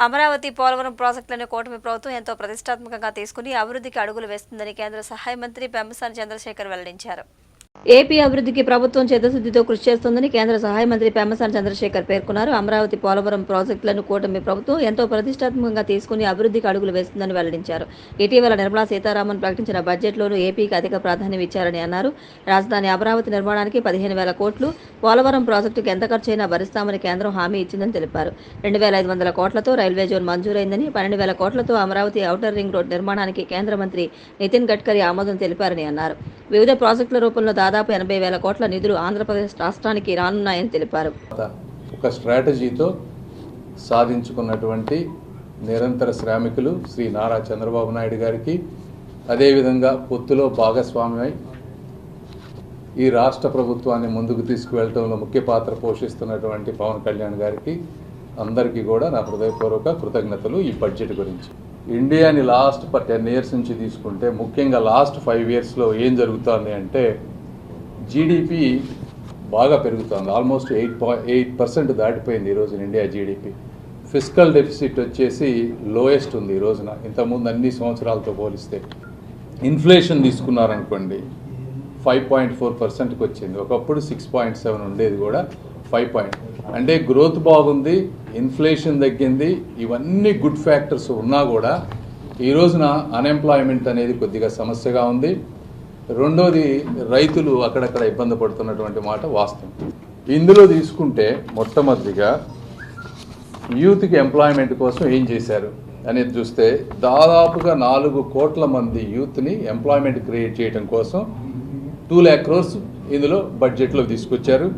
అమరావతి పోలవరం ప్రాజెక్టులను కూటమి ప్రభుత్వం ఎంతో ప్రతిష్టాత్మకంగా తీసుకుని అభివృద్ధికి అడుగులు వేస్తుందని కేంద్ర సహాయ మంత్రి పెమ్మసాని చంద్రశేఖర్ వెల్లడించారు. ఏపీ అభివృద్ధికి ప్రభుత్వం చిత్తశుద్ధితో కృషి చేస్తోందని కేంద్ర సహాయ మంత్రి పెమ్మసాని చంద్రశేఖర్ పేర్కొన్నారు. అమరావతి పోలవరం ప్రాజెక్టులను కూటమి ప్రభుత్వం ఎంతో ప్రతిష్టాత్మకంగా తీసుకుని అభివృద్ధికి అడుగులు వేస్తుందని వెల్లడించారు. ఇటీవల నిర్మలా సీతారామన్ ప్రకటించిన బడ్జెట్లోనూ ఏపీకి అధిక ప్రాధాన్యం ఇచ్చారని అన్నారు. రాజధాని అమరావతి నిర్మాణానికి 15,000 కోట్లు, పోలవరం ప్రాజెక్టుకు ఎంత ఖర్చైనా భరిస్తామని కేంద్రం హామీ ఇచ్చిందని తెలిపారు. 2,500 కోట్లతో రైల్వే జోన్ మంజూరైందని, 12,000 కోట్లతో అమరావతి ఔటర్ రింగ్ రోడ్ నిర్మాణానికి కేంద్ర మంత్రి నితిన్ గడ్కరీ ఆమోదం తెలిపారని అన్నారు. వివిధ ప్రాజెక్టుల రూపంలో దాదాపు 80,000 కోట్ల నిధులు ఆంధ్రప్రదేశ్ రాష్ట్రానికి రానున్నాయని తెలిపారు. ఒక స్ట్రాటజీతో సాధించుకున్నటువంటి నిరంతర శ్రామికులు శ్రీ నారా చంద్రబాబు నాయుడు గారికి, అదేవిధంగా పొత్తులో భాగస్వామ్యమై ఈ రాష్ట్ర ప్రభుత్వాన్ని ముందుకు తీసుకువెళ్ళడంలో ముఖ్య పాత్ర పోషిస్తున్నటువంటి పవన్ కళ్యాణ్ గారికి అందరికీ కూడా నా హృదయపూర్వక కృతజ్ఞతలు. ఈ బడ్జెట్ గురించి ఇండియాని లాస్ట్ 10 ఇయర్స్ నుంచి తీసుకుంటే, ముఖ్యంగా లాస్ట్ 5 ఇయర్స్లో ఏం జరుగుతుంది అంటే జీడిపి బాగా పెరుగుతుంది. ఆల్మోస్ట్ 8% దాటిపోయింది ఈరోజు ఇండియా జీడిపి. ఫిస్కల్ డెఫిసిట్ వచ్చేసి లోయెస్ట్ ఉంది ఈ రోజున, ఇంతకుముందు అన్ని సంవత్సరాలతో పోలిస్తే. ఇన్ఫ్లేషన్ తీసుకున్నారనుకోండి 5.4%కి వచ్చింది. ఒకప్పుడు 6.7 ఉండేది, కూడా 5. అంటే గ్రోత్ బాగుంది, ఇన్ఫ్లేషన్ తగ్గింది. ఇవన్నీ గుడ్ ఫ్యాక్టర్స్ ఉన్నా కూడా ఈ రోజున అన్ఎంప్లాయ్మెంట్ అనేది కొద్దిగా సమస్యగా ఉంది. రెండోది, రైతులు అక్కడక్కడ ఇబ్బంది పడుతున్నటువంటి మాట వాస్తవం. ఇందులో తీసుకుంటే మొట్టమొదటిగా యూత్కి ఎంప్లాయ్మెంట్ కోసం ఏం చేశారు అనేది చూస్తే, దాదాపుగా 4 కోట్ల మంది యూత్ని ఎంప్లాయ్మెంట్ క్రియేట్ చేయడం కోసం 2 lakh crores ఇందులో బడ్జెట్లో తీసుకొచ్చారు.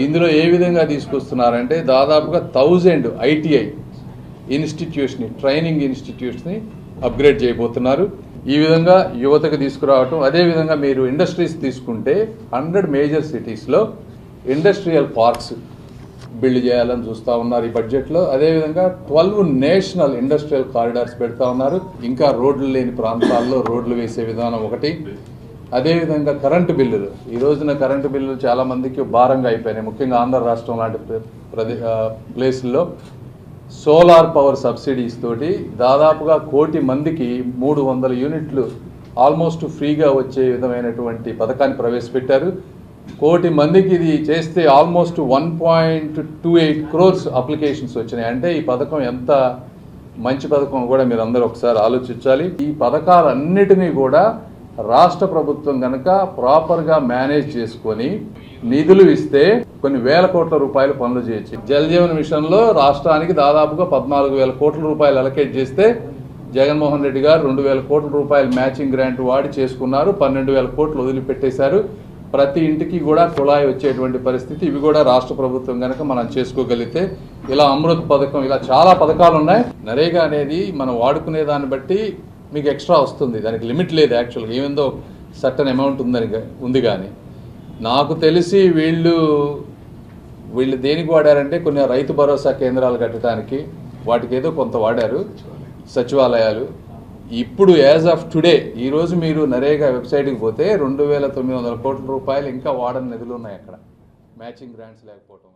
ఇందులో ఏ విధంగా తీసుకొస్తున్నారంటే, దాదాపుగా 1000 ITI ఇన్స్టిట్యూట్స్ని, ట్రైనింగ్ ఇన్స్టిట్యూట్స్ని అప్గ్రేడ్ చేయబోతున్నారు. ఈ విధంగా యువతకు తీసుకురావటం. అదేవిధంగా మీరు ఇండస్ట్రీస్ తీసుకుంటే 100 మేజర్ సిటీస్లో ఇండస్ట్రియల్ పార్క్స్ బిల్డ్ చేయాలని చూస్తూ ఉన్నారు ఈ బడ్జెట్లో. అదేవిధంగా 12 నేషనల్ ఇండస్ట్రియల్ కారిడార్స్ పెడతా ఉన్నారు. ఇంకా రోడ్లు లేని ప్రాంతాల్లో రోడ్లు వేసే విధానం ఒకటి. అదేవిధంగా కరెంటు బిల్లులు, ఈ రోజున కరెంటు బిల్లులు చాలామందికి భారంగా అయిపోయినాయి. ముఖ్యంగా ఆంధ్ర రాష్ట్రం లాంటి ప్లేసుల్లో సోలార్ పవర్ సబ్సిడీస్ తోటి దాదాపుగా 1 కోటి మందికి 300 యూనిట్లు ఆల్మోస్ట్ ఫ్రీగా వచ్చే విధమైనటువంటి పథకాన్ని ప్రవేశపెట్టారు. 1 కోటి మందికి ఇది చేస్తే ఆల్మోస్ట్ 1.28 crores అప్లికేషన్స్ వచ్చినాయి. అంటే ఈ పథకం ఎంత మంచి పథకం కూడా మీరు అందరూ ఒకసారి ఆలోచించాలి. ఈ పథకాలన్నిటినీ కూడా రాష్ట్ర ప్రభుత్వం కనుక ప్రాపర్గా మేనేజ్ చేసుకొని నిధులు ఇస్తే కొన్ని వేల కోట్ల రూపాయలు పనులు చేయొచ్చు. జల్ జీవన్ మిషన్లో రాష్ట్రానికి దాదాపుగా 14,000 కోట్ల రూపాయలు అలకేట్ చేస్తే, జగన్మోహన్ రెడ్డి గారు 2,000 కోట్ల రూపాయలు మ్యాచింగ్ గ్రాంట్ వాడి చేసుకున్నారు. 12,000 కోట్లు వదిలిపెట్టేశారు. ప్రతి ఇంటికి కూడా కుళాయి వచ్చేటువంటి పరిస్థితి. ఇవి కూడా రాష్ట్ర ప్రభుత్వం కనుక మనం చేసుకోగలిగితే, ఇలా అమృత్ పథకం, ఇలా చాలా పథకాలు ఉన్నాయి. నరేగా అనేది మనం వాడుకునే దాన్ని బట్టి మీకు ఎక్స్ట్రా వస్తుంది, దానికి లిమిట్ లేదు. యాక్చువల్గా ఏమైందో సర్టన్ అమౌంట్ ఉంది. కానీ నాకు తెలిసి వీళ్ళు దేనికి వాడారంటే, కొన్ని రైతు భరోసా కేంద్రాలు కట్టడానికి, వాటికి ఏదో కొంత వాడారు, సచివాలయాలు. ఇప్పుడు యాజ్ ఆఫ్ టుడే, ఈరోజు మీరు నరేగా వెబ్సైట్కి పోతే 2,900 కోట్ల రూపాయలు ఇంకా వాడని నిధులు ఉన్నాయి అక్కడ, మ్యాచింగ్ గ్రాంట్స్ లేకపోవటం.